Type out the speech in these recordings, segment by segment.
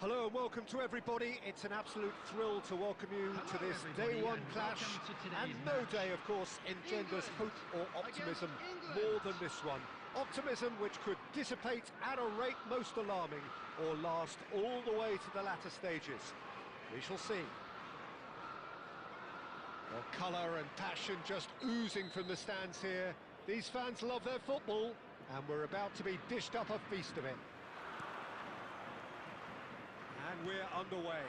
Hello and welcome to everybody. It's an absolute thrill to welcome you to this day one clash, and no day, of course, engenders hope or optimism more than this one. Optimism which could dissipate at a rate most alarming, or last all the way to the latter stages. We shall see. Well, colour and passion just oozing from the stands here. These fans love their football, and we're about to be dished up a feast of it. And we're underway.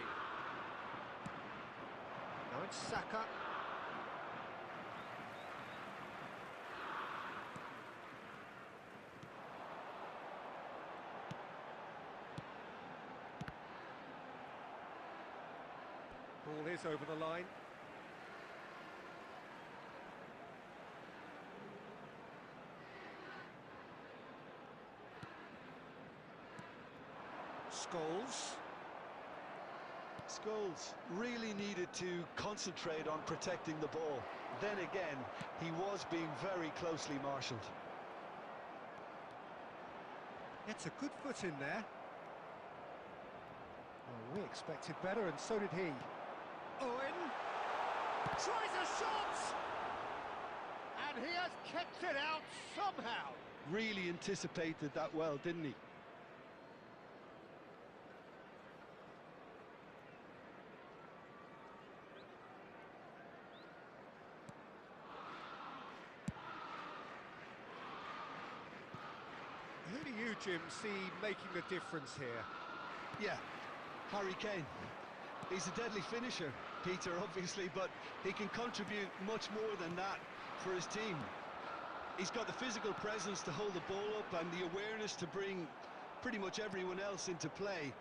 Now it's Saka. Ball is over the line. Scholes. Scholes really needed to concentrate on protecting the ball. Then again, he was being very closely marshalled. Gets a good foot in there. Well, we expected better, and so did he. Owen tries a shot! And he has kept it out somehow. Really anticipated that well, didn't he? Who do you, Jim, see making the difference here? Yeah, Harry Kane. He's a deadly finisher, Peter, obviously, but he can contribute much more than that for his team. He's got the physical presence to hold the ball up and the awareness to bring pretty much everyone else into play.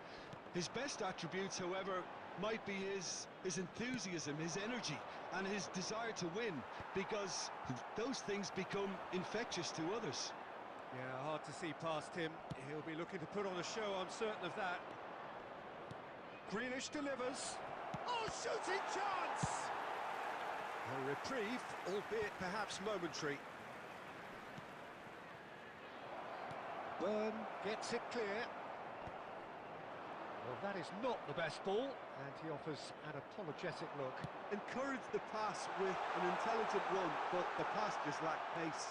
His best attributes, however, might be his enthusiasm, his energy, and his desire to win, because those things become infectious to others. Yeah, hard to see past him. He'll be looking to put on a show, I'm certain of that. Grealish delivers. Oh, shooting chance! A reprieve, albeit perhaps momentary. Burn gets it clear. Well, that is not the best ball, and he offers an apologetic look. Encouraged the pass with an intelligent run, but the pass just lacked pace.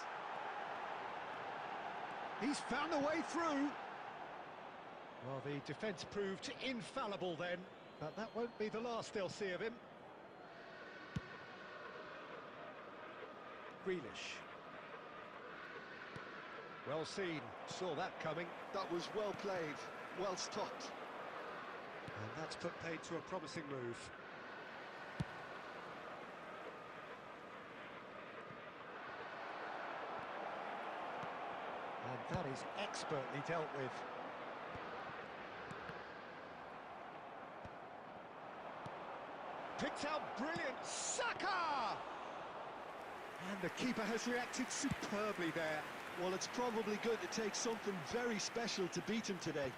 He's found a way through. Well, the defence proved infallible then, but that won't be the last they'll see of him. Grealish. Well seen, saw that coming. That was well played, well stopped. And that's put paid to a promising move. And that is expertly dealt with. Picked out brilliant, Saka! And the keeper has reacted superbly there. Well, it's probably going to take something very special to beat him today.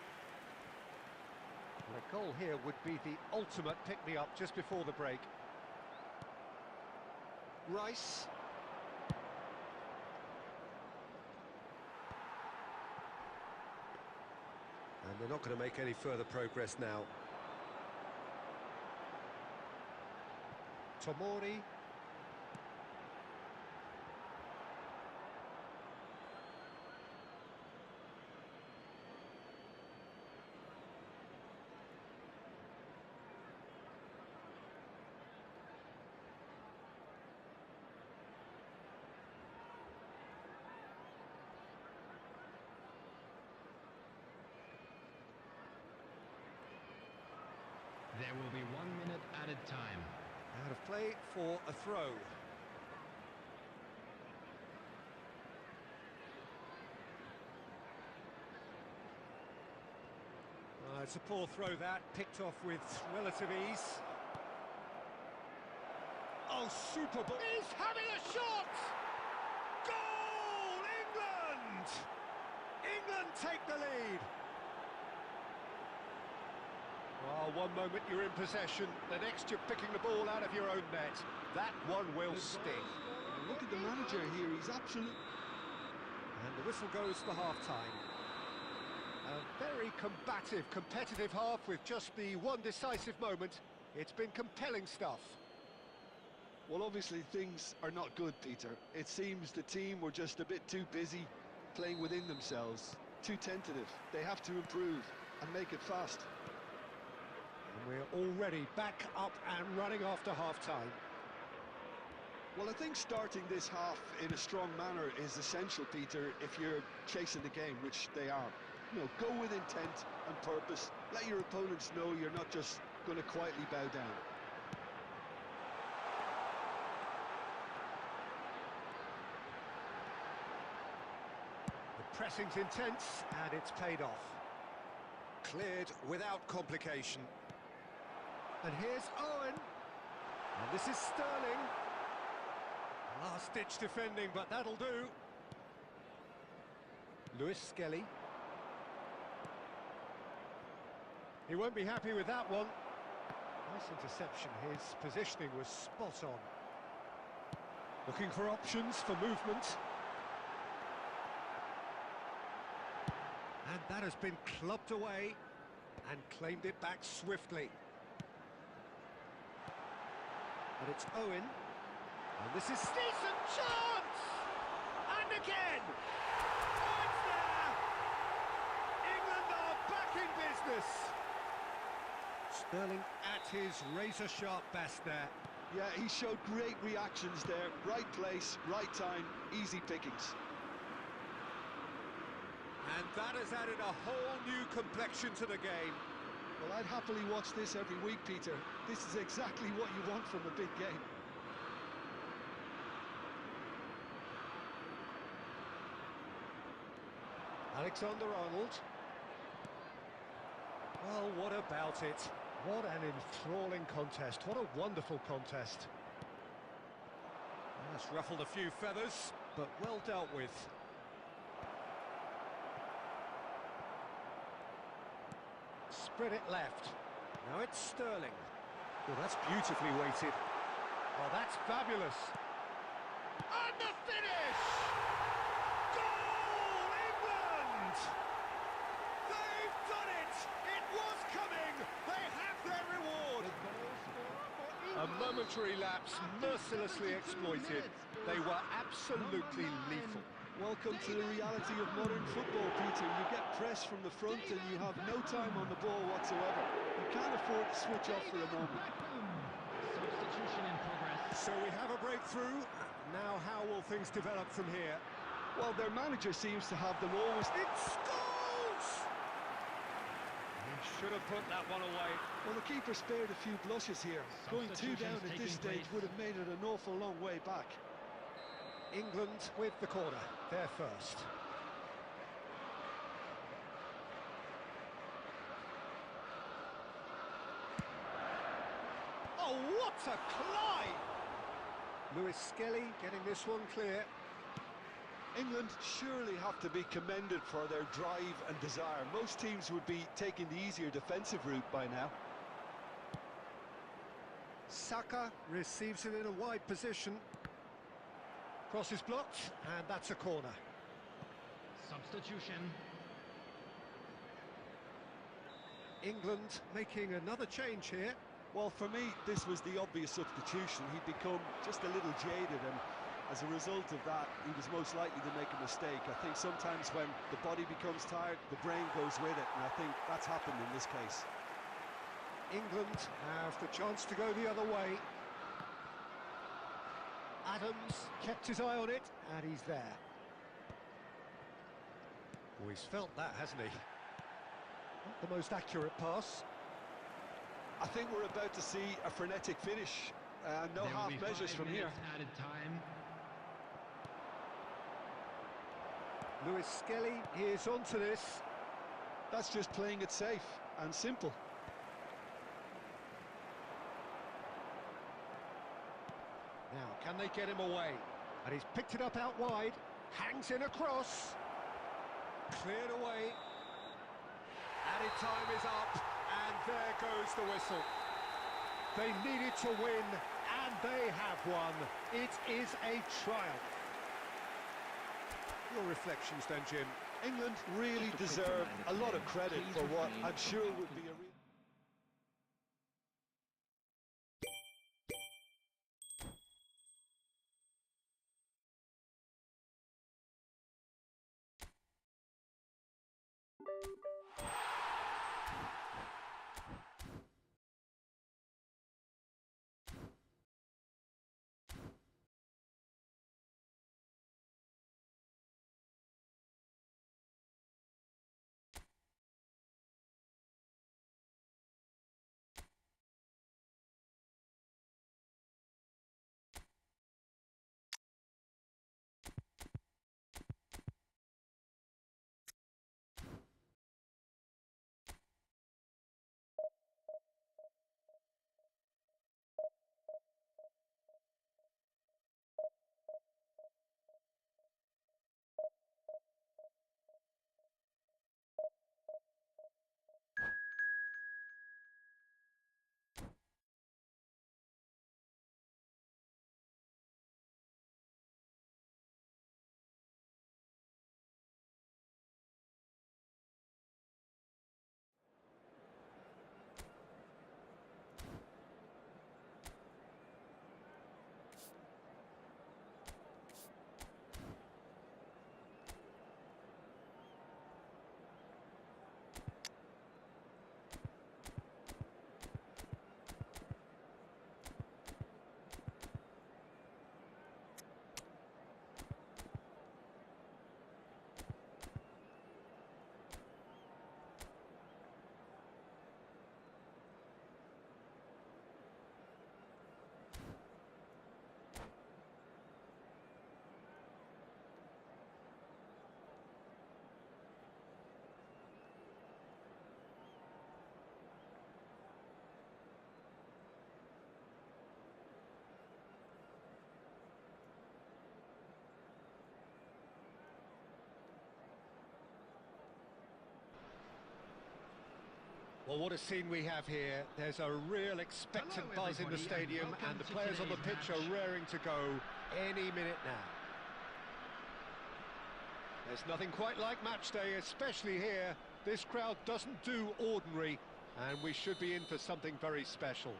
Well, a goal here would be the ultimate pick-me-up just before the break. Rice. And they're not going to make any further progress now. Tomori. There will be 1 minute added time. Out of play for a throw. It's a poor throw that, picked off with relative ease. Oh, super ball. He's having a shot! Goal, England! England take the lead. Well, one moment you're in possession, the next you're picking the ball out of your own net. That one will sting. Look at the manager here, he's absolute. And the whistle goes for half-time. A very combative, competitive half with just the one decisive moment. It's been compelling stuff. Well, obviously things are not good, Peter. It seems the team were just a bit too busy playing within themselves, too tentative. They have to improve and make it fast. And we're already back up and running after half-time. Well, I think starting this half in a strong manner is essential, Peter, if you're chasing the game, which they are. You know, go with intent and purpose. Let your opponents know you're not just going to quietly bow down. The pressing's intense, and it's paid off. Cleared without complication. And here's Owen. And this is Sterling. Last-ditch defending, but that'll do. Lewis Skelly. He won't be happy with that one. Nice interception. His positioning was spot on. Looking for options for movement. And that has been clubbed away and claimed it back swiftly. But it's Owen. And this is decent chance! And again! Oh, it's there! England are back in business! Sterling at his razor-sharp best there. Yeah, he showed great reactions there. Right place, right time, easy pickings. And that has added a whole new complexion to the game. Well, I'd happily watch this every week, Peter. This is exactly what you want from a big game. Alexander-Arnold. Well, what about it? What an enthralling contest. What a wonderful contest. Well, that's ruffled a few feathers, but well dealt with. Spread it left. Now it's Sterling. Oh, that's beautifully weighted. Oh, that's fabulous. And the finish! Goal, England! They've done it! It was coming! They have their reward! A momentary lapse, mercilessly exploited. They were absolutely lethal. Welcome to the reality of modern football, Peter. You get press from the front and you have no time on the ball whatsoever. You can't afford to switch off for a moment. Substitution in progress. So we have a breakthrough. Now how will things develop from here? Well, their manager seems to have them always... It scores! He should have put that one away. Well, the keeper spared a few blushes here. Going 2 down at this stage would have made it an awful long way back. England with the corner, they're first. Oh, what a climb! Lewis Skelly getting this one clear. England surely have to be commended for their drive and desire. Most teams would be taking the easier defensive route by now. Saka receives it in a wide position. Cross is blocked, and that's a corner. Substitution. England making another change here. Well, for me, this was the obvious substitution. He'd become just a little jaded, and as a result of that, he was most likely to make a mistake. I think sometimes when the body becomes tired, the brain goes with it, and I think that's happened in this case. England have the chance to go the other way. Adams kept his eye on it, and he's there. Oh, he's felt that, hasn't he? Not the most accurate pass. I think we're about to see a frenetic finish. No half measures from here. Added time. Lewis Skelly is onto this. That's just playing it safe and simple. Now, can they get him away? And he's picked it up out wide, hangs in across, cleared away. Added time is up, and there goes the whistle. They needed to win, and they have won. It is a triumph. Your reflections then, Jim? England really deserve a lot of credit for what I'm sure would be a real... Well, what a scene we have here. There's a real expectant Hello, buzz in the everybody, and stadium, welcome and the to players on the today's pitch match. are raring to go any minute now. There's nothing quite like match day, especially here. This crowd doesn't do ordinary, and we should be in for something very special.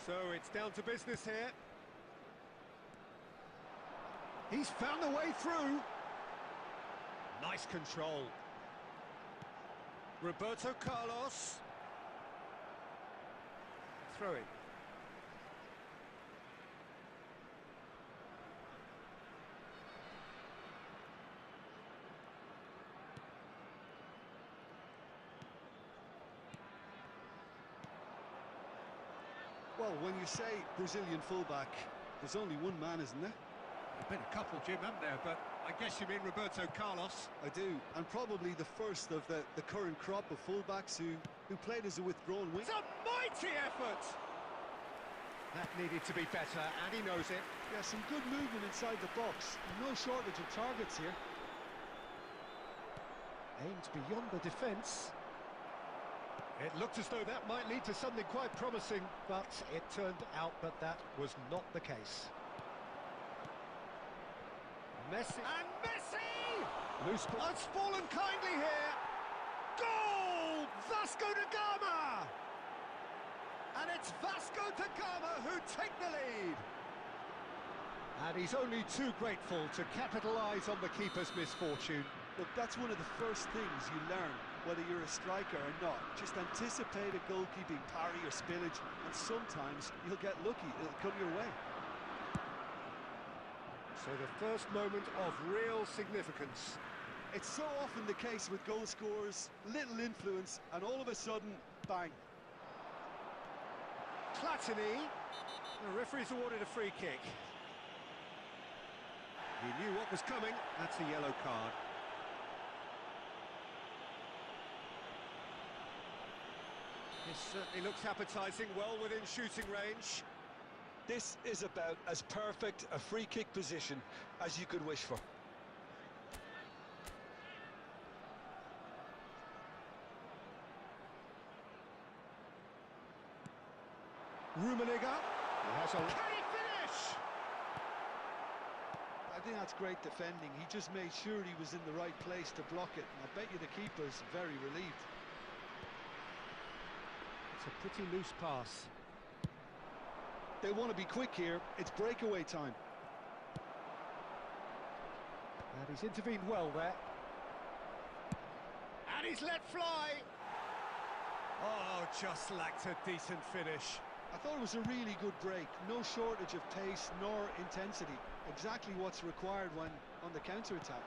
So it's down to business here. He's found the way through. Nice control. Roberto Carlos. Throw in. Well, when you say Brazilian fullback, there's only one man, isn't there? There've been a couple, Jim, haven't there? But I guess you mean Roberto Carlos. I do, and probably the first of the current crop of fullbacks who played as a withdrawn wing. It's a mighty effort! That needed to be better, and he knows it. Yeah, some good movement inside the box. No shortage of targets here. Aimed beyond the defence. It looked as though that might lead to something quite promising, but it turned out that that was not the case. Messi. And Messi! Loose ball. It's fallen kindly here. Goal! Vasco da Gama! And it's Vasco da Gama who take the lead. And he's only too grateful to capitalise on the keeper's misfortune. Look, that's one of the first things you learn, whether you're a striker or not. Just anticipate a goalkeeping parry or spillage, and sometimes you'll get lucky, it'll come your way. So the first moment of real significance. It's so often the case with goal scorers, little influence, and all of a sudden, bang. Platini. The referee's awarded a free kick. He knew what was coming. That's a yellow card. This certainly looks appetising, well within shooting range. This is about as perfect a free kick position as you could wish for. Rummenigge. He has a... Can he finish? I think that's great defending. He just made sure he was in the right place to block it, and I bet you the keeper's very relieved. It's a pretty loose pass. They want to be quick here. It's breakaway time. And he's intervened well there. And he's let fly. Oh, just lacked a decent finish. I thought it was a really good break. No shortage of pace nor intensity. Exactly what's required when on the counter-attack.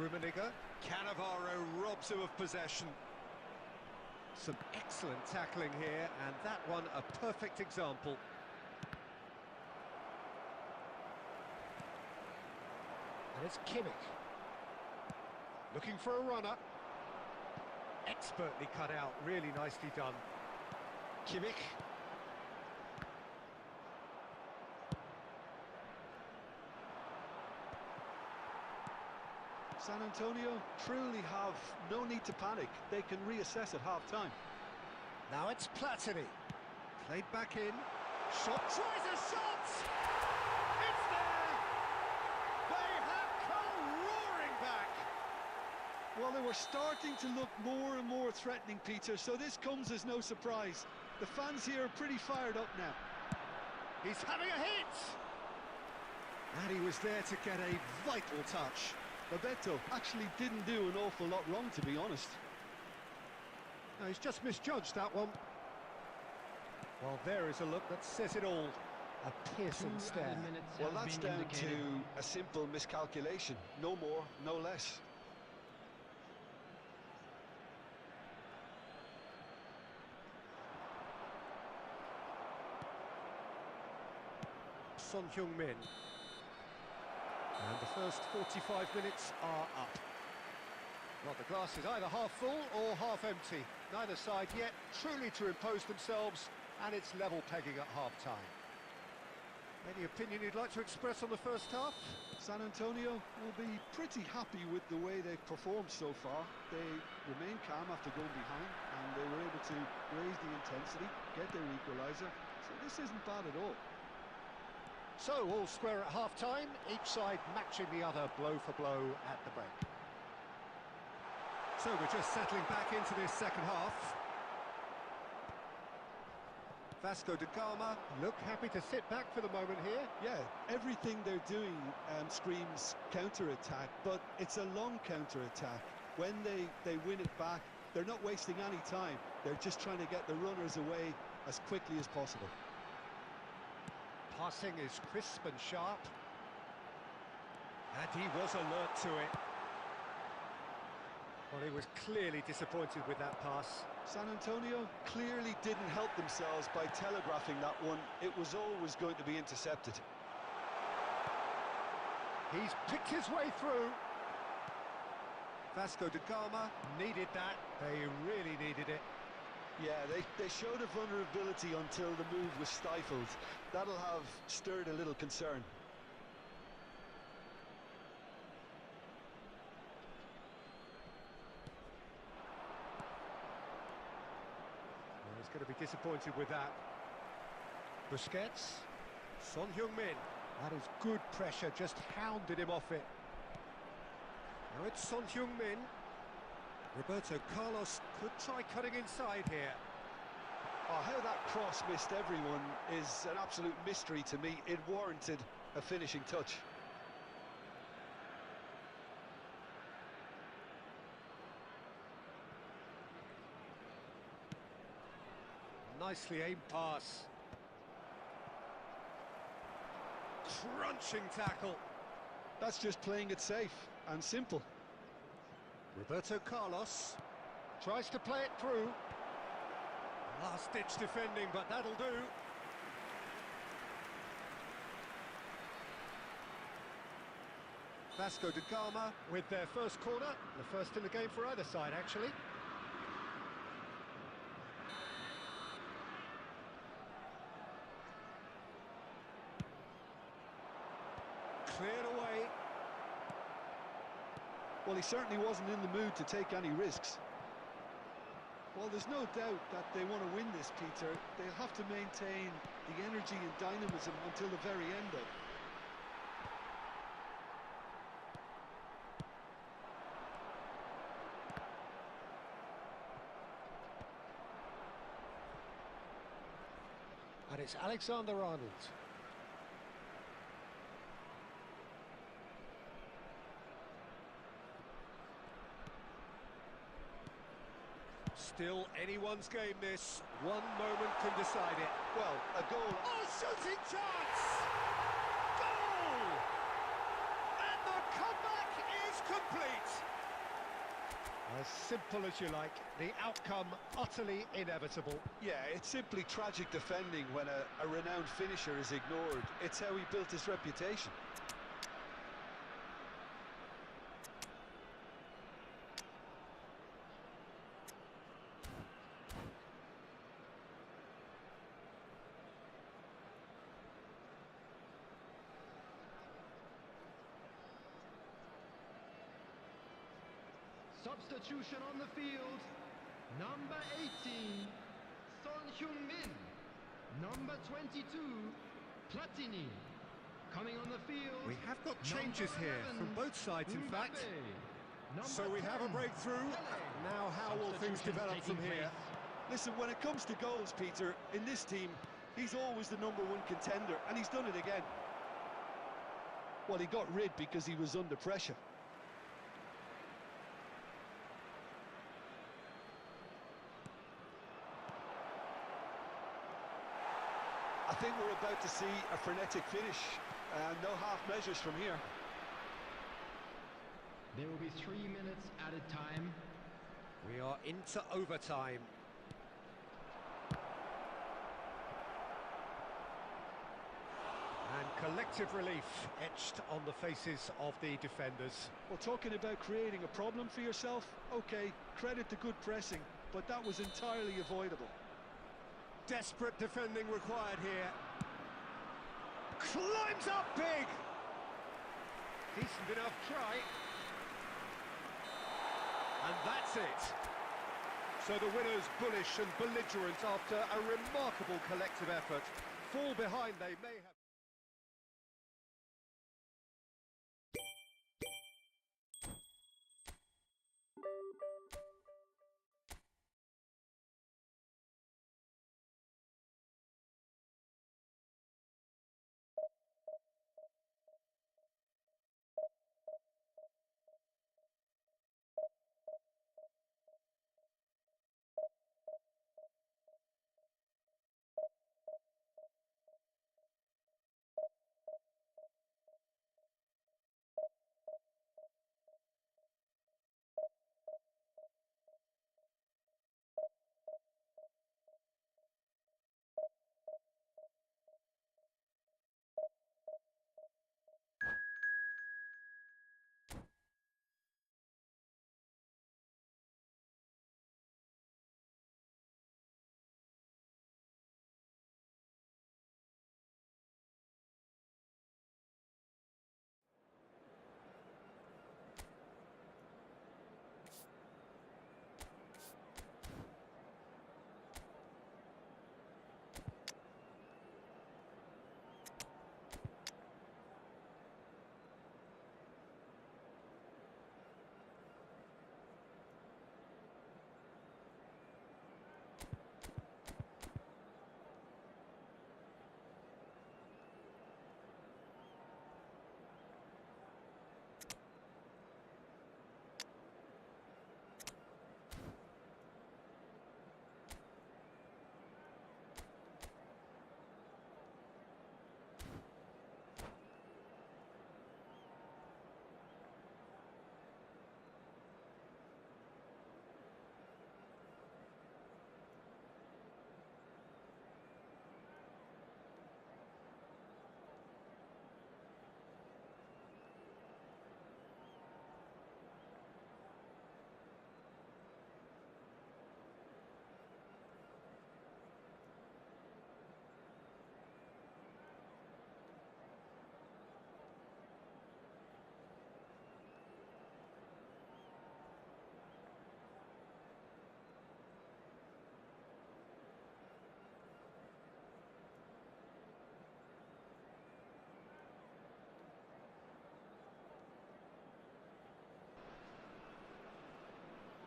Rummenigge. Cannavaro robs him of possession. Some excellent tackling here, and that one a perfect example. And it's Kimmich. Looking for a runner. Expertly cut out, really nicely done. Kimmich. San Antonio truly have no need to panic. They can reassess at half-time. Now it's Platini. Played back in. Shot. Tries a shot! It's there! They have come roaring back! Well, they were starting to look more and more threatening, Peter, so this comes as no surprise. The fans here are pretty fired up now. He's having a hit! And he was there to get a vital touch. Bebeto actually didn't do an awful lot wrong, to be honest. No, he's just misjudged that one. Well, there is a look that says it all. A piercing stare. Well, that's down to a simple miscalculation. No more, no less. Son Heung-min. And the first 45 minutes are up. Well, the glass is either half full or half empty. Neither side yet truly to impose themselves, and it's level pegging at half-time. Any opinion you'd like to express on the first half? San Antonio will be pretty happy with the way they've performed so far. They remained calm after going behind, and they were able to raise the intensity, get their equaliser. So this isn't bad at all. So, all square at half-time, each side matching the other blow for blow at the break. So we're just settling back into this second half. Vasco da Gama look happy to sit back for the moment here. Yeah, everything they're doing screams counter-attack, but it's a long counter-attack. When they win it back, they're not wasting any time. They're just trying to get the runners away as quickly as possible. Passing is crisp and sharp. And he was alert to it. Well, he was clearly disappointed with that pass. San Antonio clearly didn't help themselves by telegraphing that one. It was always going to be intercepted. He's picked his way through. Vasco da Gama needed that. They really needed it. Yeah, they showed a vulnerability until the move was stifled. That'll have stirred a little concern. Well, he's going to be disappointed with that. Busquets. Son Heung-min. That is good pressure, just hounded him off it. Now it's Son Heung-min. Roberto Carlos could try cutting inside here. Oh, how that cross missed everyone is an absolute mystery to me. It warranted a finishing touch. Nicely aimed pass. Crunching tackle. That's just playing it safe and simple. Roberto Carlos tries to play it through. Last-ditch defending, but that'll do. Vasco da Gama with their first corner, the first in the game for either side, actually. Cleared away. Well, he certainly wasn't in the mood to take any risks. Well, there's no doubt that they want to win this, Peter. They'll have to maintain the energy and dynamism until the very end, though. And it's Alexander-Arnold. Still anyone's game, this. One moment can decide it. Well, a goal. Oh, shooting chance! Goal! And the comeback is complete. As simple as you like, the outcome utterly inevitable. Yeah, it's simply tragic defending when a renowned finisher is ignored. It's how he built his reputation. Substitution on the field. Number 18, Son Heung-min. Number 22, Platini. Coming on the field. We have got changes here from both sides, in fact. So we have a breakthrough. Now how will things develop from here? Listen, when it comes to goals, Peter, in this team, he's always the #1 contender, and he's done it again. Well, he got rid because he was under pressure. I think we're about to see a frenetic finish, and no half measures from here. There will be 3 minutes added time. We are into overtime. And collective relief etched on the faces of the defenders. Well, talking about creating a problem for yourself, okay, credit to good pressing, but that was entirely avoidable. Desperate defending required here. Climbs up big. Decent enough try. And that's it. So the winners bullish and belligerent after a remarkable collective effort. Fall behind they may have...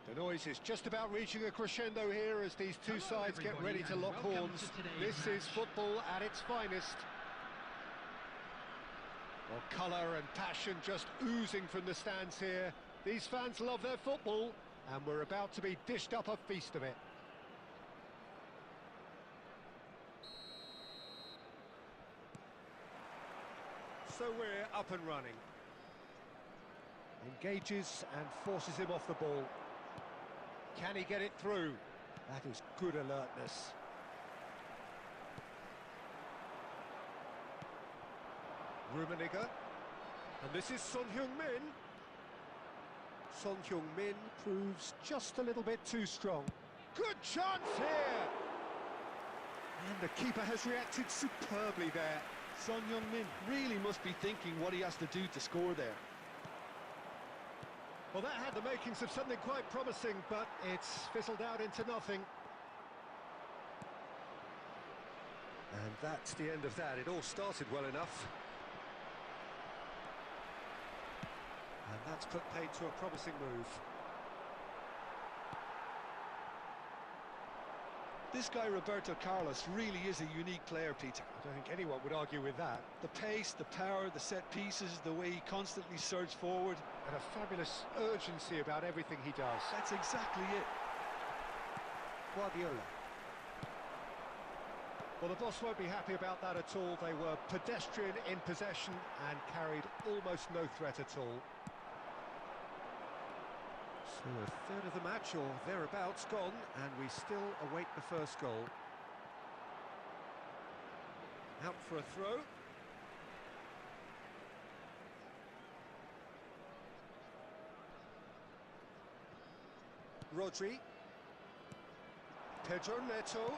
The noise is just about reaching a crescendo here as these two sides get ready to lock horns. This is football at its finest. Well, colour and passion just oozing from the stands here. These fans love their football, and we're about to be dished up a feast of it. So we're up and running. Engages and forces him off the ball. Can he get it through? That is good alertness. Rummenigge. And this is Son Heung-min. Son Heung-min proves just a little bit too strong. Good chance here! And the keeper has reacted superbly there. Son Heung-min really must be thinking what he has to do to score there. Well, that had the makings of something quite promising, but it's fizzled out into nothing. And that's the end of that. It all started well enough. And that's put paid to a promising move. This guy, Roberto Carlos, really is a unique player, Peter. I don't think anyone would argue with that. The pace, the power, the set pieces, the way he constantly surges forward. And a fabulous urgency about everything he does. That's exactly it. Guardiola. Well, the boss won't be happy about that at all. They were pedestrian in possession and carried almost no threat at all. So a third of the match, or thereabouts, gone, and we still await the first goal. Out for a throw. Rodri. Pedro Neto.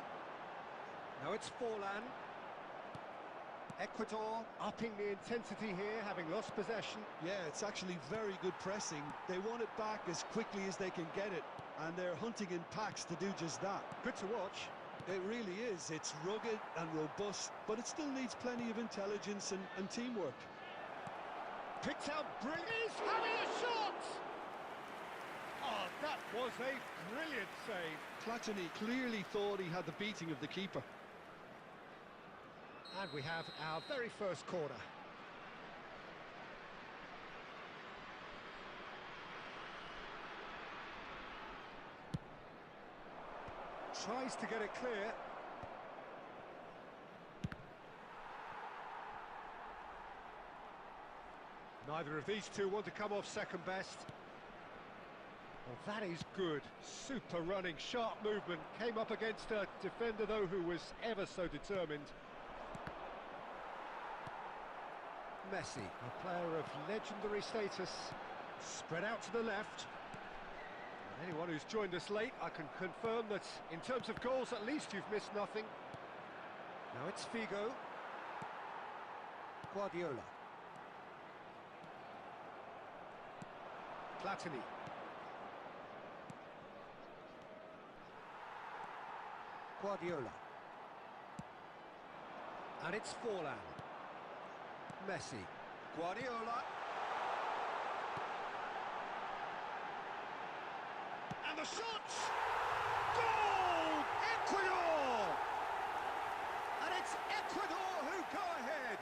Now it's Forlan. Ecuador upping the intensity here, having lost possession. Yeah, it's actually very good pressing. They want it back as quickly as they can get it, and they're hunting in packs to do just that. Good to watch. It really is. It's rugged and robust, but it still needs plenty of intelligence and teamwork. Picked out brilliant. He's having a shot! Oh, that was a brilliant save. Platini clearly thought he had the beating of the keeper. And we have our very first corner. Tries to get it clear. Neither of these two want to come off second best. Well, that is good. Super running, sharp movement. Came up against a defender, though, who was ever so determined. Messi, a player of legendary status. Spread out to the left. And anyone who's joined us late, I can confirm that in terms of goals, at least you've missed nothing. Now it's Figo. Guardiola. Platini. Guardiola. And it's Forlan. Messi. Guardiola. And the shot! Goal! Ecuador! And it's Ecuador who go ahead.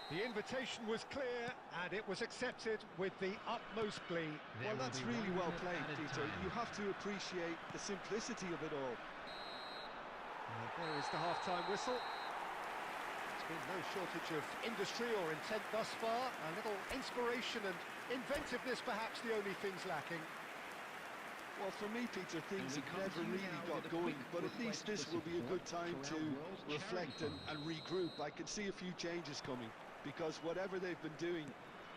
The invitation was clear and it was accepted with the utmost glee. Well, that's really well played, Peter. You have to appreciate the simplicity of it all. And there is the half-time whistle. There's been no shortage of industry or intent thus far. A little inspiration and inventiveness, perhaps the only things lacking. Well, for me, Peter, things have never really got going, but at least this will be a good time to reflect and regroup. I can see a few changes coming, because whatever they've been doing,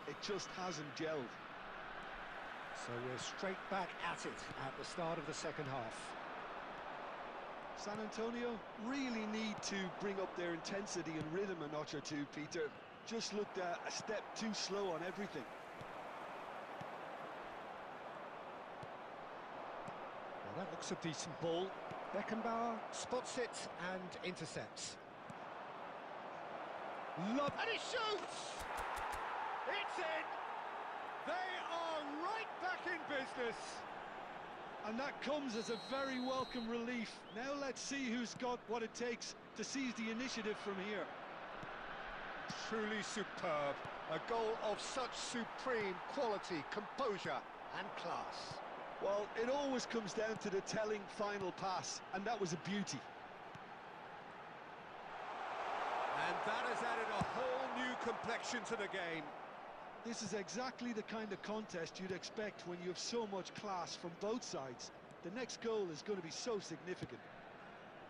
it just hasn't gelled. So we're straight back at it at the start of the second half. San Antonio really need to bring up their intensity and rhythm a notch or two, Peter. Just looked a step too slow on everything. Well, that looks a decent ball. Beckenbauer spots it and intercepts. And he shoots! It's in! They are right back in business! And that comes as a very welcome relief. Now let's see who's got what it takes to seize the initiative from here. Truly superb. A goal of such supreme quality, composure and class. Well, it always comes down to the telling final pass, and that was a beauty. And that has added a whole new complexion to the game. This is exactly the kind of contest you'd expect when you have so much class from both sides. The next goal is going to be so significant.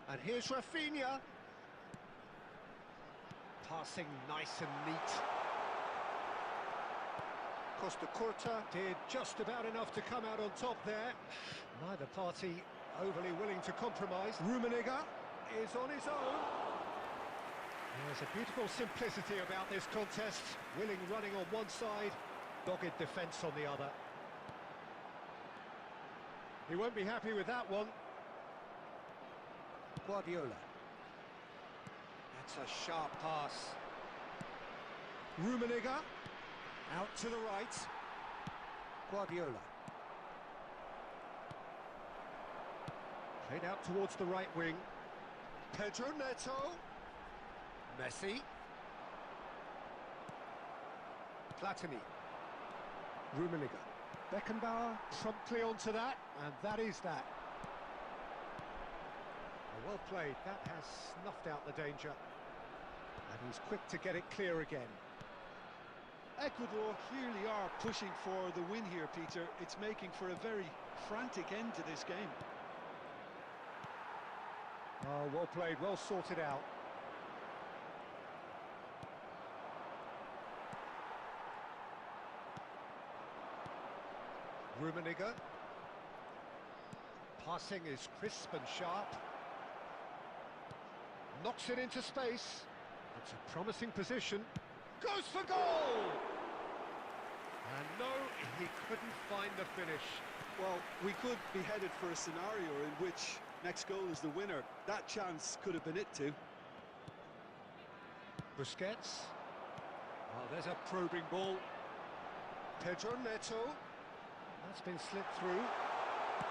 And here's Rafinha. Passing nice and neat. Costa Curta did just about enough to come out on top there. Neither party overly willing to compromise. Rummenigge is on his own. There's a beautiful simplicity about this contest. Willing running on one side, dogged defence on the other. He won't be happy with that one. Guardiola. That's a sharp pass. Rummenigge. Out to the right. Guardiola. Played out towards the right wing. Pedro Neto. Messi. Platini. Rummenigge. Beckenbauer promptly onto that, and that is that. Well played. That has snuffed out the danger. And he's quick to get it clear again. Ecuador clearly are pushing for the win here, Peter. It's making for a very frantic end to this game. Oh, well played, well sorted out. Rummenigge. Passing is crisp and sharp. Knocks it into space. It's a promising position. Goes for goal! And no, he couldn't find the finish. Well, we could be headed for a scenario in which next goal is the winner. That chance could have been it too. Busquets. Oh, there's a probing ball. Pedro Neto. That's been slipped through.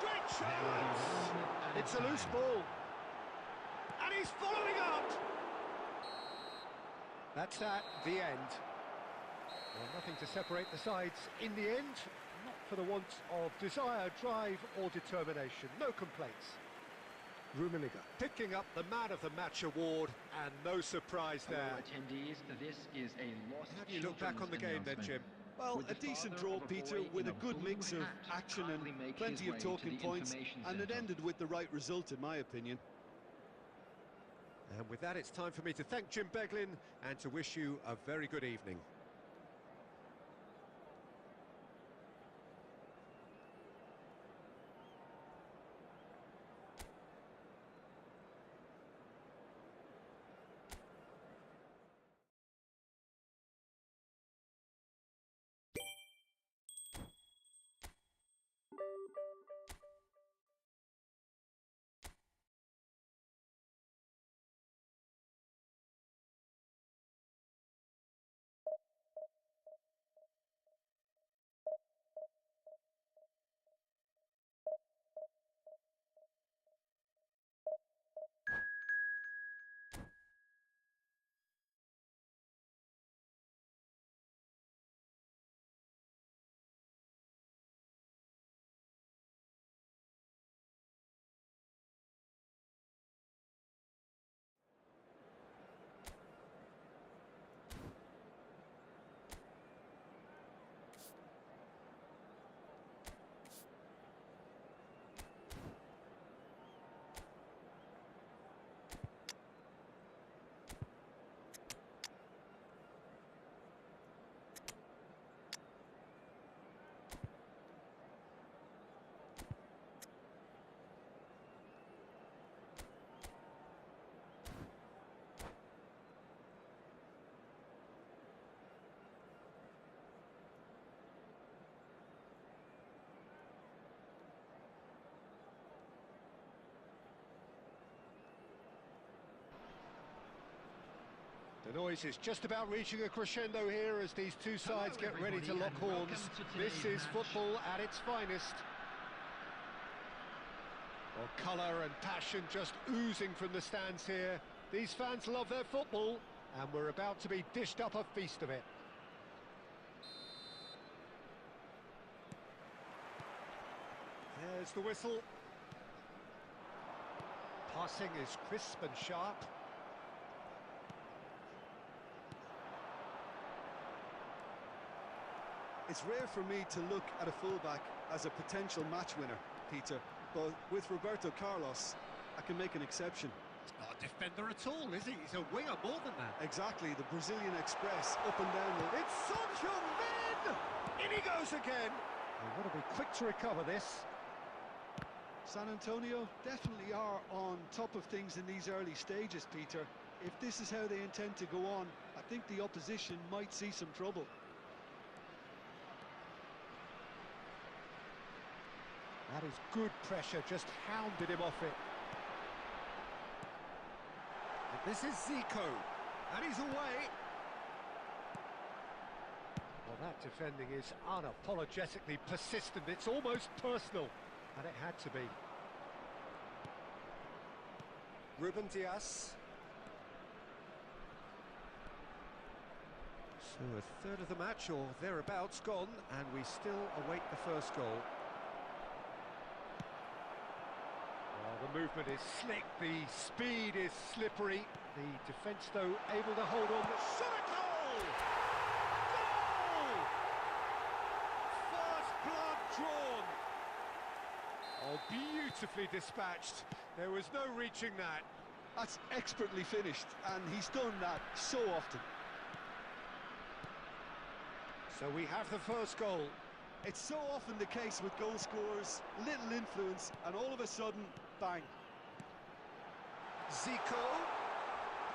Great chance! It's a loose ball. And he's following up! That's at the end. Well, nothing to separate the sides in the end. Not for the want of desire, drive or determination. No complaints. Rummenigge picking up the Man of the Match award, and no surprise there. Attendees, this is a lost. How do you look back on the game then, Jim? Well, a decent draw, Peter, with a good mix of action and plenty of talking points, and it ended with the right result, in my opinion. And with that, it's time for me to thank Jim Beglin and to wish you a very good evening. The noise is just about reaching a crescendo here as these two sides get ready to lock horns. This is football at its finest. Well, colour and passion just oozing from the stands here. These fans love their football, and we're about to be dished up a feast of it. There's the whistle. Passing is crisp and sharp. It's rare for me to look at a fullback as a potential match winner, Peter, but with Roberto Carlos, I can make an exception. He's not a defender at all, is he? He's a winger more than that. Exactly, the Brazilian Express, up and down the... It's Son Heung-min! In he goes again! They want to be quick to recover this. San Antonio definitely are on top of things in these early stages, Peter. If this is how they intend to go on, I think the opposition might see some trouble. That is good pressure, just hounded him off it. And this is Zico, and he's away. Well, that defending is unapologetically persistent. It's almost personal, and it had to be. Ruben Dias. So a third of the match, or thereabouts, gone, and we still await the first goal. The movement is slick, the speed is slippery, the defence though able to hold on. Shot a goal! Goal! First blood drawn. Oh, beautifully dispatched. There was no reaching that. That's expertly finished, and he's done that so often. So we have the first goal. It's so often the case with goal scorers, little influence, and all of a sudden, bang. Zico,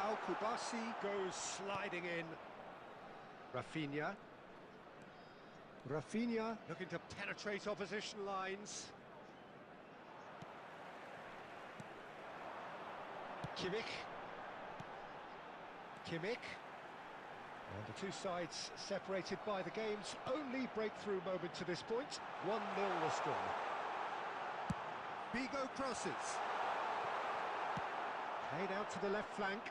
Al-Kubasi goes sliding in. Rafinha. Rafinha looking to penetrate opposition lines. Kimmich. Kimmich. And the two sides separated by the game's only breakthrough moment to this point. 1-0 the score. Figo crosses. Played out to the left flank.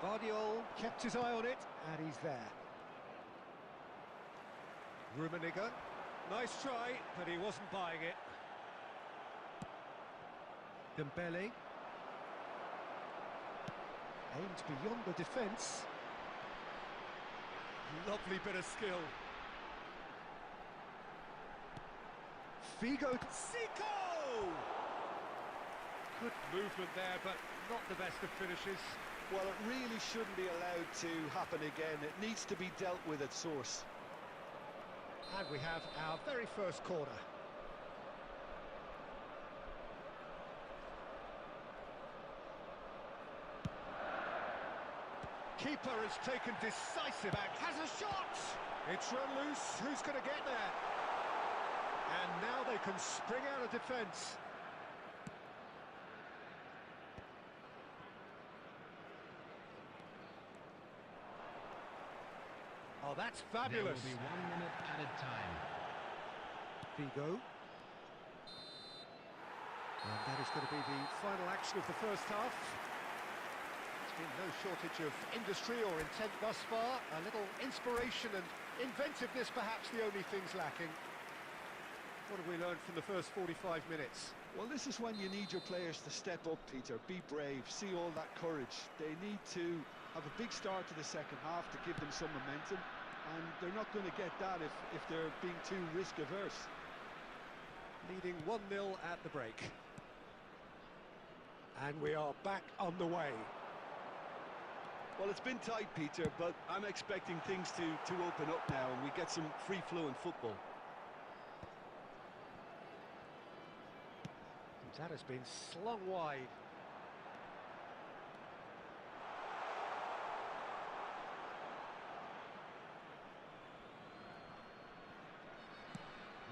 Guardiol kept his eye on it, and he's there. Rummenigge. Nice try, but he wasn't buying it. Dembele. Aimed beyond the defence. Lovely bit of skill. Figo. Zico! Good movement there, but not the best of finishes. Well, it really shouldn't be allowed to happen again. It needs to be dealt with at source. And we have our very first corner. Keeper has taken decisive action. Has a shot! It's run loose. Who's going to get there? And now they can spring out of defence. Oh, that's fabulous. There will be 1 minute added time. Figo. And that is going to be the final action of the first half. There's been no shortage of industry or intent thus far. A little inspiration and inventiveness, perhaps the only things lacking. What have we learned from the first 45 minutes? Well, this is when you need your players to step up, Peter. Be brave, see all that courage. They need to have a big start to the second half to give them some momentum. And they're not going to get that if they're being too risk-averse. Leading 1-0 at the break. And we are back on the way. Well, it's been tight, Peter, but I'm expecting things to open up now and we get some free-flowing football. That has been slung wide.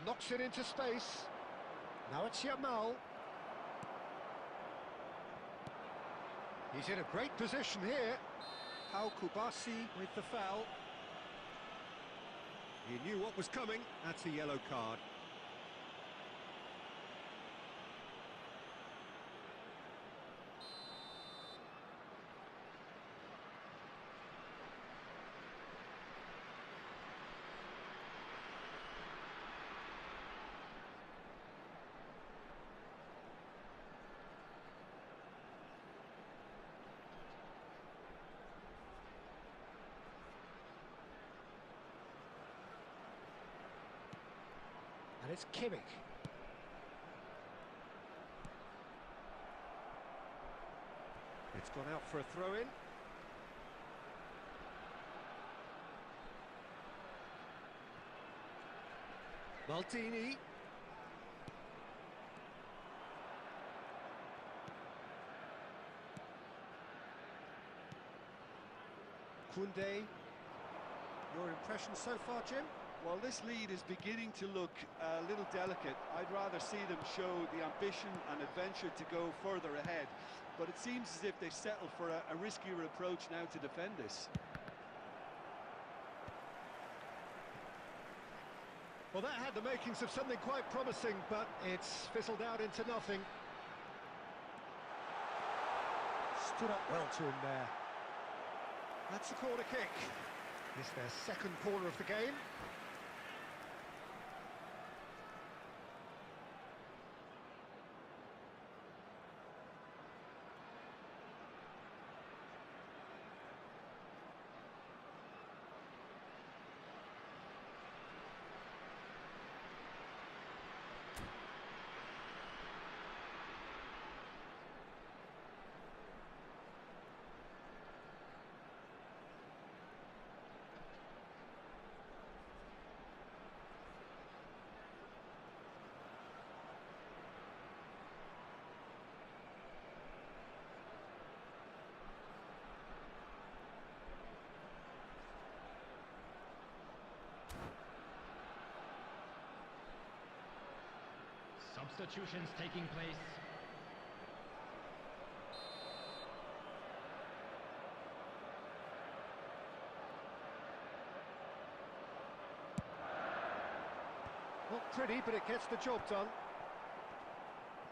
Knocks it into space. Now it's Yamal. He's in a great position here. Al-Kubasi with the foul. He knew what was coming. That's a yellow card. And it's Kimmich. It's gone out for a throw-in. Maldini. Koundé. Your impression so far, Jim? Well, this lead is beginning to look a little delicate. I'd rather see them show the ambition and adventure to go further ahead. But it seems as if they settle for a riskier approach now to defend this. Well, that had the makings of something quite promising, but it's fizzled out into nothing. Stood up well to him there. That's the corner kick. It's their second corner of the game. Substitutions taking place. Not pretty, but it gets the job done.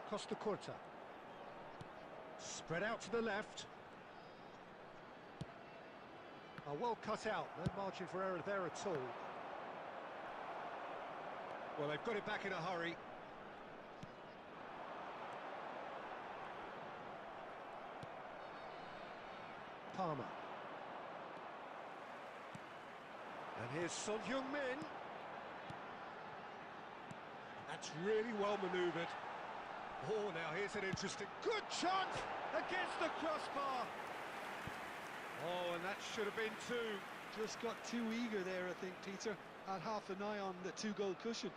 Costa Curta. Spread out to the left. Oh, well cut out. No margin for error there at all. Well, they've got it back in a hurry. Palmer. And here's Son Heung-min. That's really well manoeuvred. Oh, now here's an interesting... Good chance against the crossbar. Oh, and that should have been two. Just got too eager there, I think, Peter. Had half an eye on the two-goal cushion.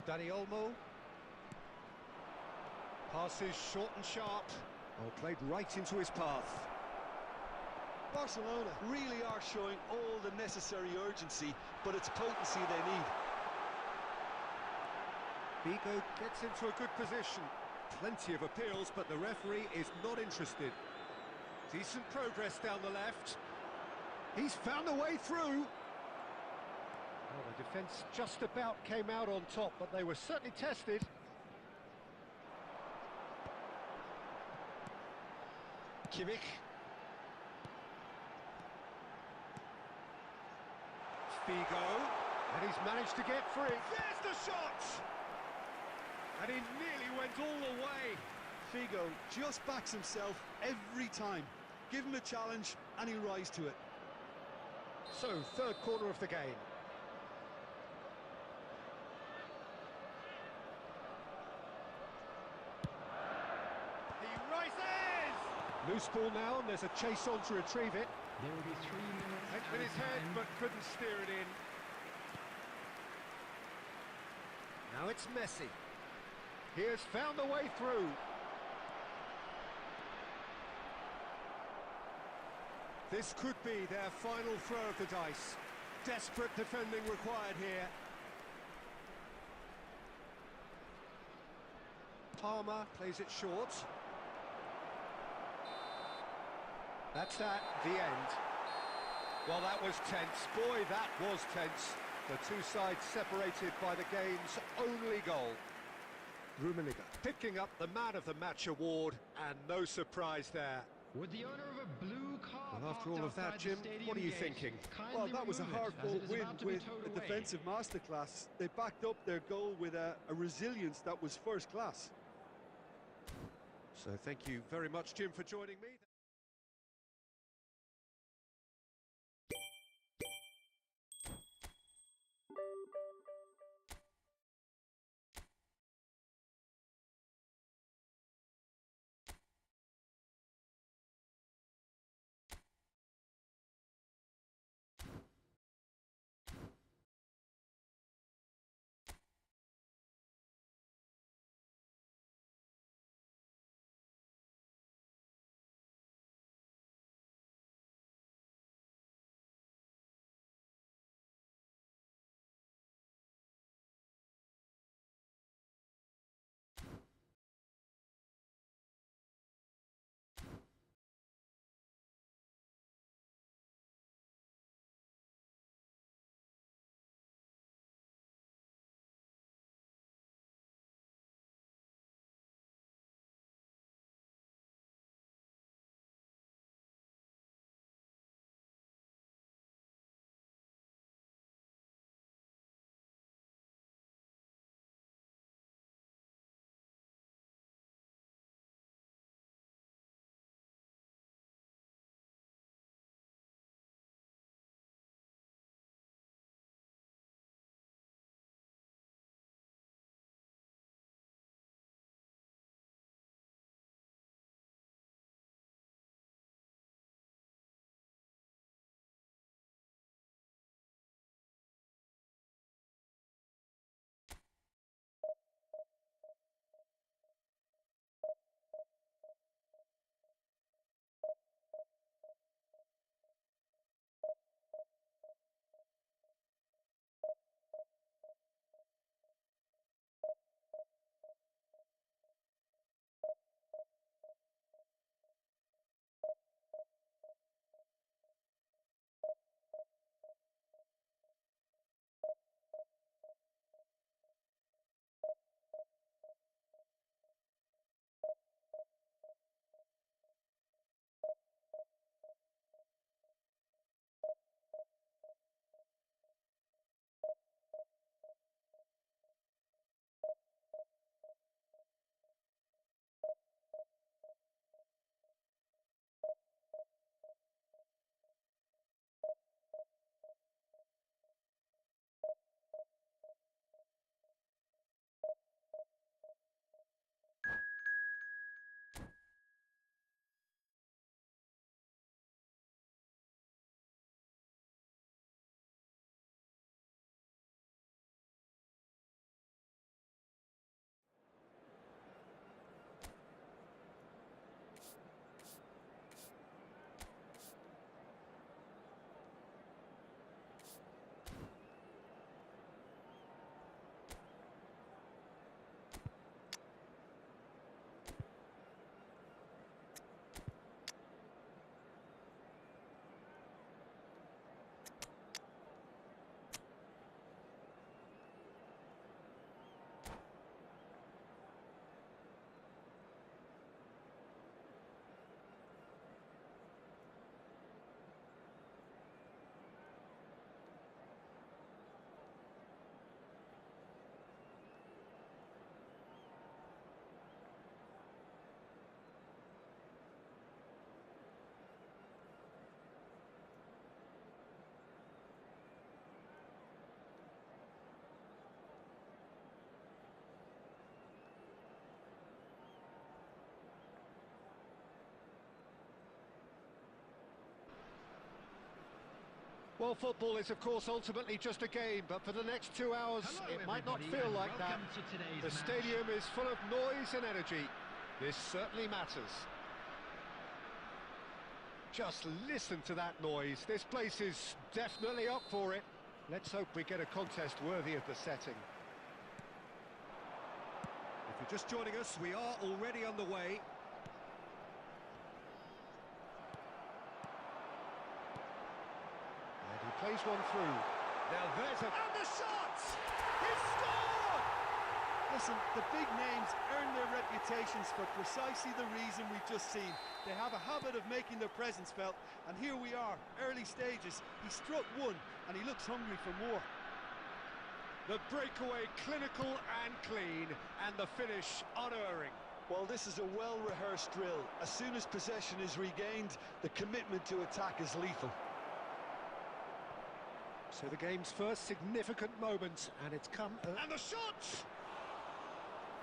Dani Olmo. Passes short and sharp. Oh, played right into his path. Barcelona really are showing all the necessary urgency, but it's potency they need. Figo gets into a good position. Plenty of appeals, but the referee is not interested. Decent progress down the left. He's found a way through. Well, the defence just about came out on top, but they were certainly tested. Kimmich. Figo. And he's managed to get free. There's the shot! And he nearly went all the way. Figo just backs himself every time. Give him a challenge and he'll rise to it. So, third corner of the game. He rises! Loose ball now, and there's a chase on to retrieve it. There will be 3 minutes. Went with his head, but couldn't steer it in. Now it's Messi. He has found a way through. This could be their final throw of the dice. Desperate defending required here. Palmer plays it short. That's that, the end. Well, that was tense. Boy, that was tense. The two sides separated by the game's only goal. Rummenigge picking up the Man of the Match award, and no surprise there. With the owner of a blue car. Well, after all of that, Jim, what are you thinking? Well, that was a hard-fought win with a defensive masterclass. They backed up their goal with a resilience that was first class. So thank you very much, Jim, for joining me. Well, football is, of course, ultimately just a game, but for the next 2 hours, Hello, it might not everybody, feel and like that. welcome to today's The match. stadium is full of noise and energy. This certainly matters. Just listen to that noise. This place is definitely up for it. Let's hope we get a contest worthy of the setting. If you're just joining us, we are already underway. And he plays one through. Now there's a... And the shot! He's scored! Listen, the big names earn their reputations for precisely the reason we've just seen. They have a habit of making their presence felt, and here we are, early stages. He struck one, and he looks hungry for more. The breakaway clinical and clean, and the finish unerring. Well, this is a well-rehearsed drill. As soon as possession is regained, the commitment to attack is lethal. So the game's first significant moment, and it's come... And the shot!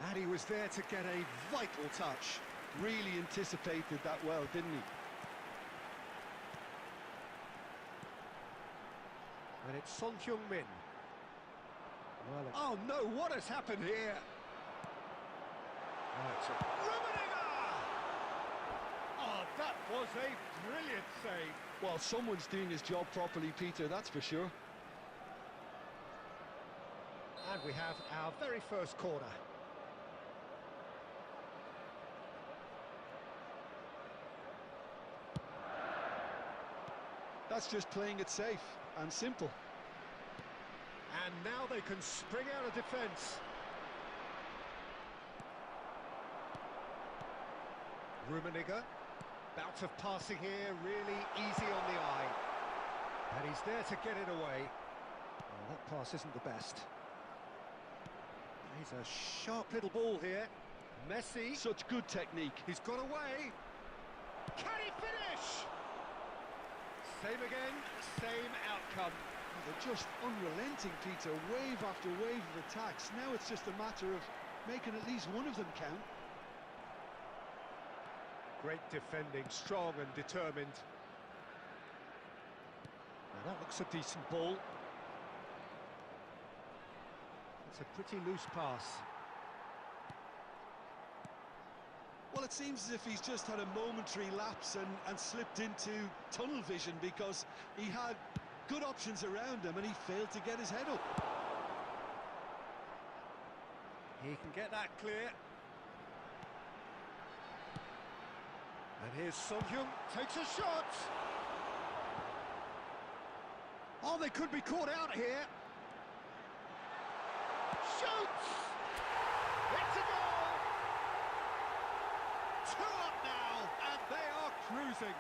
And he was there to get a vital touch. Really anticipated that well, didn't he? And it's Son Heung-min. Well, oh no, what has happened here? Rummenigge! Oh, that was a brilliant save. Well, someone's doing his job properly, Peter, that's for sure. And we have our very first corner. That's just playing it safe and simple. And now they can spring out of defence. Rummenigge, bout of passing here, really easy on the eye. And he's there to get it away. Well, that pass isn't the best. He's a sharp little ball here. Messi. Such good technique. He's got away. Can he finish? Same again, same outcome. They're just unrelenting, Peter. Wave after wave of attacks. Now it's just a matter of making at least one of them count. Great defending, strong and determined. Now that looks a decent ball. It's a pretty loose pass. Well, it seems as if he's just had a momentary lapse and slipped into tunnel vision because he had good options around him and he failed to get his head up. He can get that clear. And here's Son Heung, takes a shot. Oh, they could be caught out here. Shoots! It's a goal! 2 up now, and they are cruising.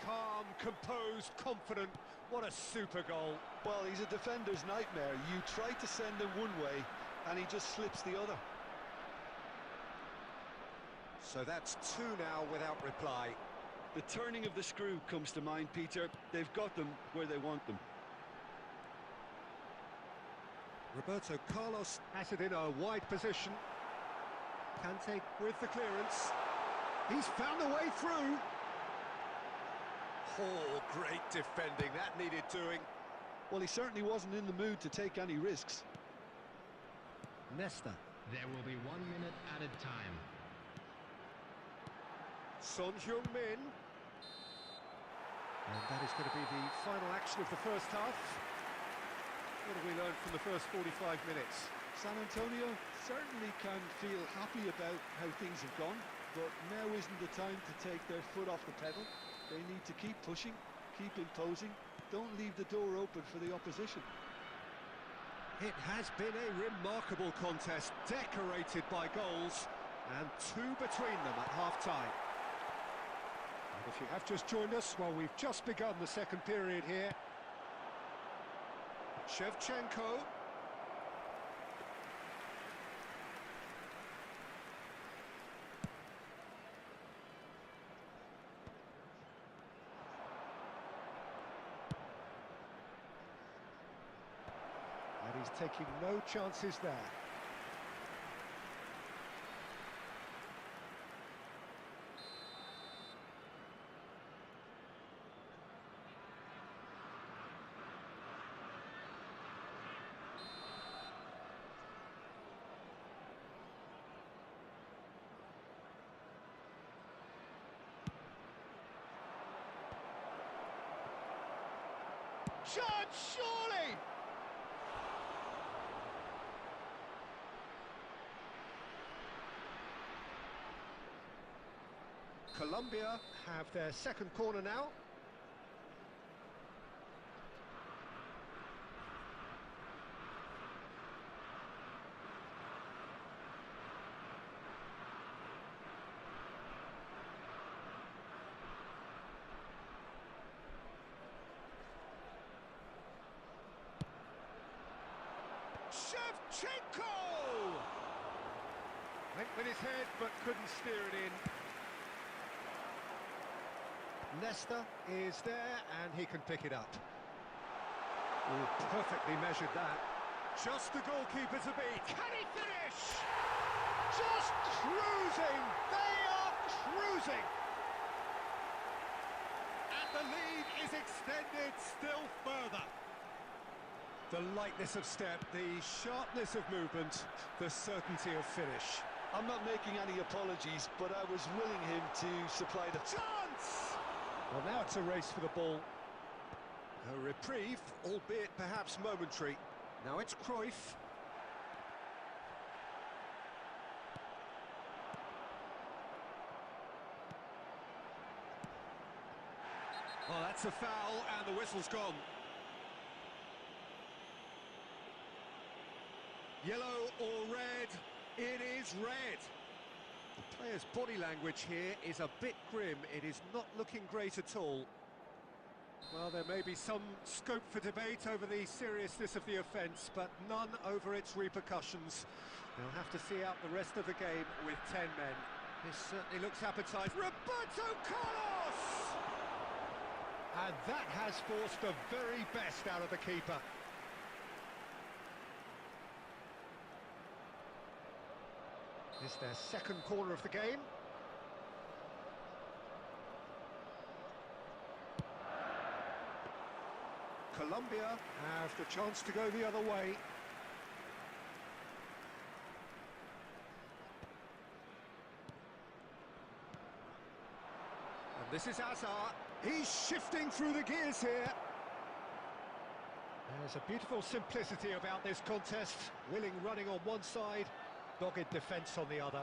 Calm, composed, confident. What a super goal. Well, he's a defender's nightmare. You try to send him one way and he just slips the other. So that's 2 now without reply. The turning of the screw comes to mind, Peter. They've got them where they want them. Roberto Carlos has it in a wide position. Kante with the clearance. He's found a way through. Oh, great defending. That needed doing. Well, he certainly wasn't in the mood to take any risks. Nesta. There will be 1 minute added time. Son Heung-min. And that is going to be the final action of the first half. What have we learned from the first 45 minutes? San Antonio certainly can feel happy about how things have gone, but now isn't the time to take their foot off the pedal. They need to keep pushing, keep imposing, don't leave the door open for the opposition. It has been a remarkable contest, decorated by goals, and 2 between them at half-time. And if you have just joined us, well, we've just begun the second period here. Shevchenko. And he's taking no chances there. Chance, surely! Colombia have their second corner now. Shevchenko! Went with his head but couldn't steer it in. Nesta is there and he can pick it up. Oh, perfectly measured that. Just the goalkeeper to beat. Can he finish? Just cruising! They are cruising! And the lead is extended still further. The lightness of step, the sharpness of movement, the certainty of finish. I'm not making any apologies, but I was willing him to supply the Chance! Well, now it's a race for the ball. A reprieve, albeit perhaps momentary. Now it's Cruyff. Oh, that's a foul, and the whistle's gone. Yellow or red? It is red. The player's body language here is a bit grim. It is not looking great at all. Well, there may be some scope for debate over the seriousness of the offence, but none over its repercussions. They'll have to see out the rest of the game with 10 men. This certainly looks appetising. Roberto Carlos! And that has forced the very best out of the keeper. It's their second corner of the game. Colombia have the chance to go the other way. And this is Hazard. He's shifting through the gears here. There's a beautiful simplicity about this contest. Willing running on one side, dogged defence on the other.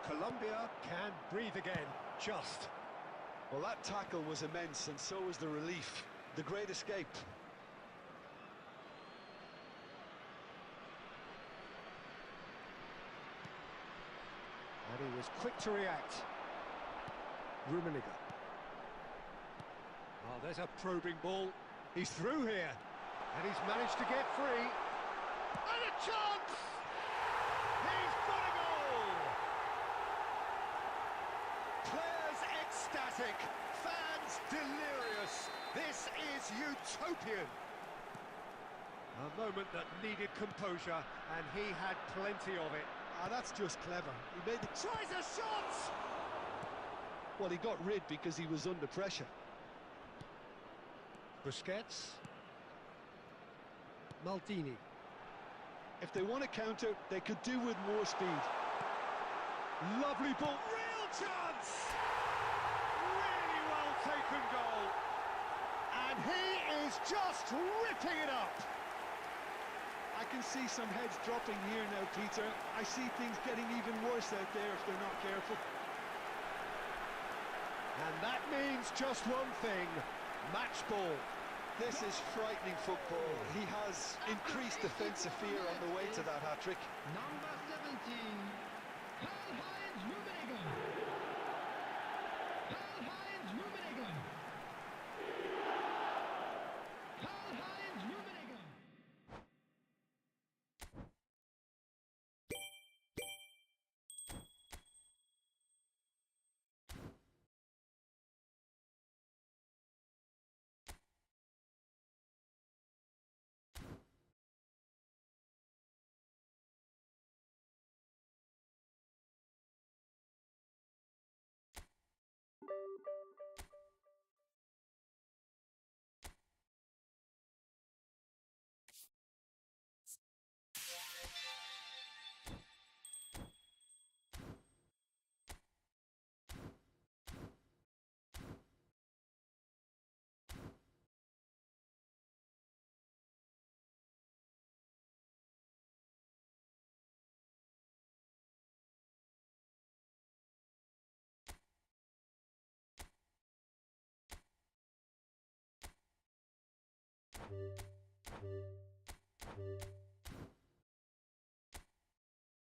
Colombia can breathe again, just. Well, that tackle was immense, and so was the relief. The great escape. And he was quick to react. Rummenigge. Oh, there's a probing ball. He's through here, and he's managed to get free. And a chance! He's got a goal! Players ecstatic, fans delirious. This is utopian. A moment that needed composure, and he had plenty of it. Ah, that's just clever. He made the... Tries a shot! Well, he got rid because he was under pressure. Busquets. Maldini. If they want to counter, they could do with more speed. Lovely ball. Real chance! Really well taken goal. And he is just ripping it up. I can see some heads dropping here now, Peter. I see things getting even worse out there if they're not careful. And that means just one thing. Match ball. This is frightening football. He has increased defensive fear on the way to that hat-trick. Number 17.